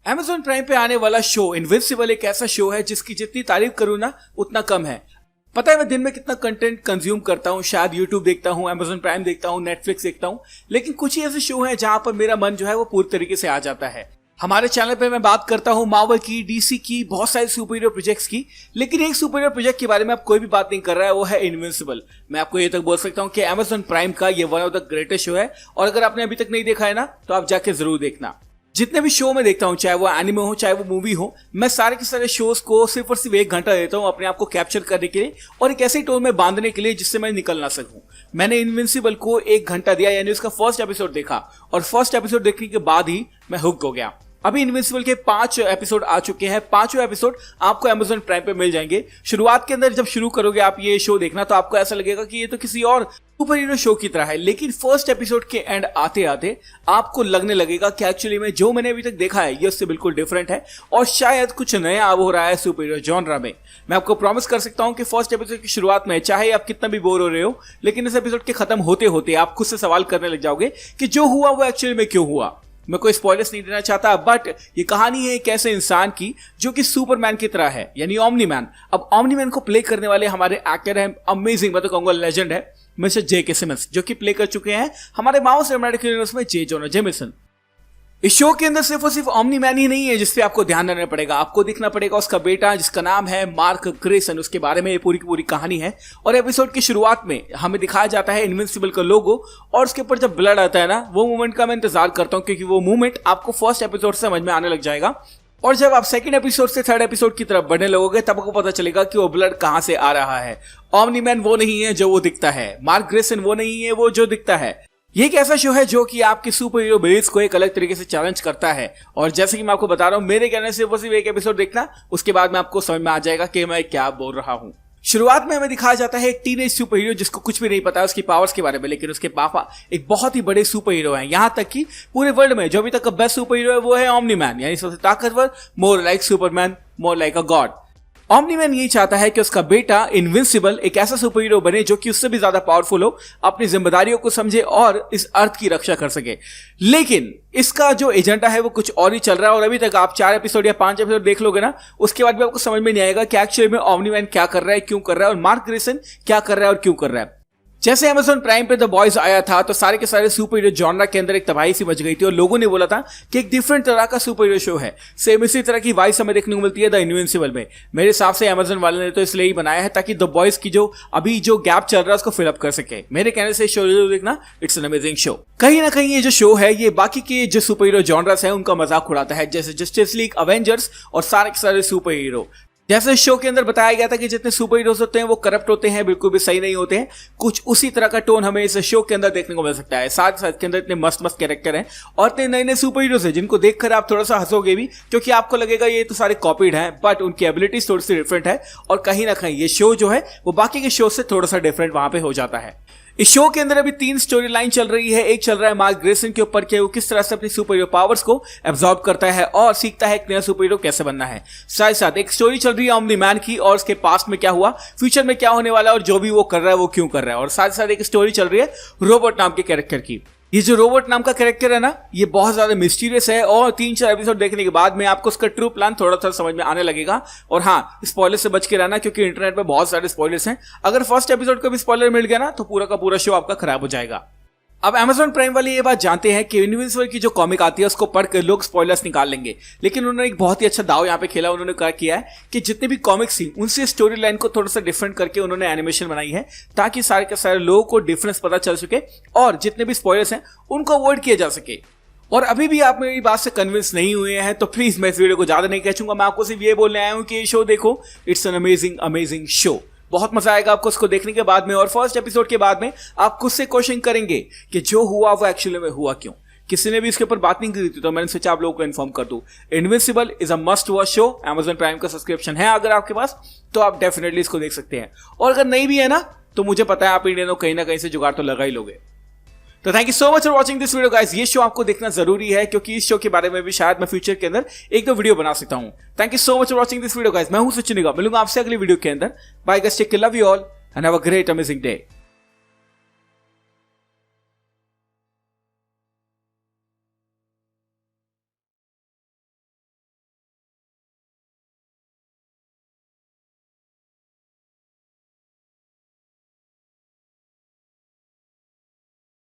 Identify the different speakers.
Speaker 1: Amazon prime पे आने वाला शो इनविंसिबल एक ऐसा शो है जिसकी जितनी तारीफ करूँ ना उतना कम है। पता है मैं दिन में कितना कंटेंट कंज्यूम करता हूँ, शायद YouTube देखता हूँ, Amazon प्राइम देखता हूँ, Netflix देखता हूँ, लेकिन कुछ ही ऐसे शो हैं जहां पर मेरा मन जो है वो पूरी तरीके से आ जाता है। हमारे चैनल पे मैं बात करता हूँ मार्वल की, डीसी की, बहुत सारे सुपर हीरो प्रोजेक्ट्स की, लेकिन एक सुपर हीरो प्रोजेक्ट के बारे में अब कोई भी बात नहीं कर रहा है, वो है इनविंसिबल। मैं आपको ये तक बोल सकता हूँ कि Amazon प्राइम का ये one of the greatest show है, और अगर आपने अभी तक नहीं देखा है ना तो आप जाके जरूर देखना। जितने भी शो मैं देखता हूँ, चाहे वो एनिमे हो चाहे वो मूवी हो, मैं सारे के सारे शोज को सिर्फ और सिर्फ 1 घंटा देता हूँ अपने आप को कैप्चर करने के लिए और एक ऐसे टोन में बांधने के लिए जिससे मैं निकल ना सकूं। मैंने इनविंसिबल को 1 घंटा दिया, यानी उसका फर्स्ट एपिसोड देखा, और फर्स्ट एपिसोड देखने के बाद ही मैं हुक हो गया। अभी इनविंसिबल के 5 एपिसोड आ चुके हैं। 5 एपिसोड आपको Amazon प्राइम पे मिल जाएंगे। शुरुआत के अंदर जब शुरू करोगे आप ये शो देखना तो आपको ऐसा लगेगा कि ये तो किसी और सुपर हीरो शो की तरह है, लेकिन फर्स्ट एपिसोड के एंड आते आते आपको लगने लगेगा कि एक्चुअली में जो मैंने अभी तक देखा है ये उससे बिल्कुल डिफरेंट है और शायद कुछ नया अब हो रहा है सुपर हीरो जॉनरा में। मैं आपको प्रॉमिस कर सकता हूं कि फर्स्ट एपिसोड की शुरुआत में चाहे आप कितना भी बोर हो रहे हो, लेकिन इस एपिसोड के खत्म होते होते आप खुद से सवाल करने लग जाओगे कि जो हुआ वो एक्चुअली में क्यों हुआ। मैं कोई स्पॉयलर्स नहीं देना चाहता, बट ये कहानी है एक ऐसे इंसान की जो कि सुपरमैन की तरह है, यानी ओमनी मैन। अब ओमनी मैन को प्ले करने वाले हमारे एक्टर हैं अमेजिंग, मैं तो कहूंगा लेजेंड है, मिस्टर J.K. सिमन्स, जो कि प्ले कर चुके हैं हमारे मार्वल सिनेमैटिक यूनिवर्स में J. जोना जेमिसन। इस शो के अंदर सिर्फ और सिर्फ ओमनी मैन ही नहीं है जिसपे आपको ध्यान देना पड़ेगा, आपको देखना पड़ेगा उसका बेटा जिसका नाम है मार्क ग्रेसन, उसके बारे में ये पूरी की पूरी कहानी है। और एपिसोड की शुरुआत में हमें दिखाया जाता है इनविंसिबल का लोगो, और उसके ऊपर जब ब्लड आता है ना, वो मोमेंट का मैं इंतजार करता हूँ, क्योंकि वो मोमेंट आपको फर्स्ट एपिसोड से समझ में आने लग जाएगा। और जब आप सेकंड एपिसोड से थर्ड एपिसोड की तरफ बढ़ने लगोगे तब आपको पता चलेगा कि वो ब्लड कहां से आ रहा है। ओमनी मैन वो नहीं है जो वो दिखता है, मार्क ग्रेसन वो नहीं है वो जो दिखता है। ये एक ऐसा शो है जो कि आपके सुपर हीरो बिलीव्स को एक अलग तरीके से चैलेंज करता है, और जैसे कि मैं आपको बता रहा हूं, मेरे कहने से वो सिर्फ 1 एपिसोड देखना, उसके बाद में आपको समझ में आ जाएगा कि मैं क्या बोल रहा हूं। शुरुआत में हमें दिखाया जाता है एक टीनेज सुपर हीरो जिसको कुछ भी नहीं पता है उसकी पावर्स के बारे में, लेकिन उसके पापा एक बहुत ही बड़े सुपर हीरो हैं। यहां तक कि पूरे वर्ल्ड में जो अभी तक का बेस्ट सुपर हीरो है वो है ओमनी मैन, यानी सबसे ताकतवर, more like Superman, more like अ गॉड। ओमनी मैन यही चाहता है कि उसका बेटा इनविंसिबल एक ऐसा सुपर हीरो बने जो कि उससे भी ज्यादा पावरफुल हो, अपनी जिम्मेदारियों को समझे और इस अर्थ की रक्षा कर सके। लेकिन इसका जो एजेंडा है वो कुछ और ही चल रहा है, और अभी तक आप 4 एपिसोड या 5 एपिसोड देख लोगे ना, उसके बाद भी आपको समझ में नहीं आएगा कि एक्चुअली में ओमनी मैन क्या कर रहा है, क्यों कर रहा है, और मार्क ग्रेसन क्या कर रहा है और क्यों कर रहा है। जैसे Amazon प्राइम पे द बॉयज आया था तो सारे के सारे सुपर हीरो जॉनरा के अंदर एक तबाही सी मच गई थी, और लोगों ने बोला था कि एक डिफरेंट तरह का सुपर हीरो शो है। सेम इसी तरह की वाइस हमें देखने को मिलती है द इनविंसिबल में। मेरे हिसाब से Amazon वाले ने तो इसलिए ही बनाया है ताकि द बॉयज की जो अभी जो गैप चल रहा है उसको फिलअप कर सके। मेरे कहने से शो देखना, इट्स एन अमेजिंग शो। कहीं ना कहीं ये जो शो है ये बाकी के जो सुपर हीरो जॉनरास है उनका मजाक उड़ाता है, जैसे जस्टिस लीग, अवेंजर्स और सारे के सारे सुपर हीरो। जैसे इस शो के अंदर बताया गया था कि जितने सुपर हीरोज होते हैं वो करप्ट होते हैं, बिल्कुल भी सही नहीं होते हैं, कुछ उसी तरह का टोन हमें इस शो के अंदर देखने को मिल सकता है। साथ साथ के अंदर इतने मस्त मस्त कैरेक्टर हैं और इतने नए नए सुपर हीरोज हैं जिनको देखकर आप थोड़ा सा हंसोगे भी, क्योंकि आपको लगेगा ये तो सारे कॉपीड हैं, बट उनकी एबिलिटीज थोड़ी सी डिफरेंट है, और कहीं ना कहीं ये शो जो है वो बाकी के शो से थोड़ा सा डिफरेंट वहां पे हो जाता है। इस शो के अंदर अभी 3 स्टोरी लाइन चल रही है। एक चल रहा है मार्क ग्रेसन के ऊपर कि वो किस तरह से अपनी सुपर हीरो पावर्स को एब्जॉर्ब करता है और सीखता है एक नया सुपर हीरो कैसे बनना है। साथ साथ एक स्टोरी चल रही है ओमनी मैन की, और उसके पास्ट में क्या हुआ, फ्यूचर में क्या होने वाला है, और जो भी वो कर रहा है वो क्यों कर रहा है। और साथ साथ एक स्टोरी चल रही है रोबोट नाम के कैरेक्टर की। ये जो रोबोट नाम का कैरेक्टर है ना, ये बहुत ज्यादा मिस्टीरियस है, और 3-4 एपिसोड देखने के बाद में आपको उसका ट्रू प्लान थोड़ा सा समझ में आने लगेगा। और हाँ, स्पॉइलर से बच के रहना, क्योंकि इंटरनेट पे बहुत सारे स्पॉयलर्स हैं। अगर फर्स्ट एपिसोड का भी स्पॉइलर मिल गया ना तो पूरा का पूरा शो आपका खराब हो जाएगा। अब Amazon प्राइम वाले ये बात जानते हैं कि इनविंसिबल की जो कॉमिक आती है उसको पढ़कर लोग स्पॉयलर्स निकाल लेंगे, लेकिन उन्होंने एक बहुत ही अच्छा दाव यहाँ पे खेला। उन्होंने क्या किया है कि जितने भी कॉमिक्स थी उनसे स्टोरी लाइन को थोड़ा सा डिफरेंट करके उन्होंने एनिमेशन बनाई है, ताकि सारे के सारे लोगों को डिफरेंस पता चल सके और जितने भी स्पॉयलर्स हैं उनको अवॉइड किया जा सके। और अभी भी आप मेरी बात से कन्विंस नहीं हुए हैं तो प्लीज मैं इस वीडियो को ज्यादा नहीं खींचूंगा, मैं आपको सिर्फ ये बोलने आया हूं कि ये शो देखो, it's an amazing amazing show. बहुत मजा आएगा आपको इसको देखने के बाद में, और फर्स्ट एपिसोड के बाद में आप खुद से क्वेश्चन करेंगे कि जो हुआ वो एक्चुअली में हुआ क्यों। किसी ने भी इसके ऊपर बात नहीं करी थी तो मैंने सोचा आप लोगों को इन्फॉर्म कर दूं। Invincible is a must watch show. Amazon prime का सब्सक्रिप्शन है अगर आपके पास तो आप डेफिनेटली इसको देख सकते हैं, और अगर नहीं भी है ना तो मुझे पता है आप इंडियन कहीं ना कहीं से जुगाड़ तो लगा ही लोगे। तो thank you so much for watching this video guys. ये शो आपको देखना जरूरी है, क्योंकि इस शो के बारे में भी शायद मैं फ्यूचर के अंदर 1-2 वीडियो बना सकता हूं। Thank you so much for watching this video guys. मैं हूं सचिन निगम, मिलूंगा आपसे अगली वीडियो के अंदर। Bye guys, take care, love you all and have a great amazing day.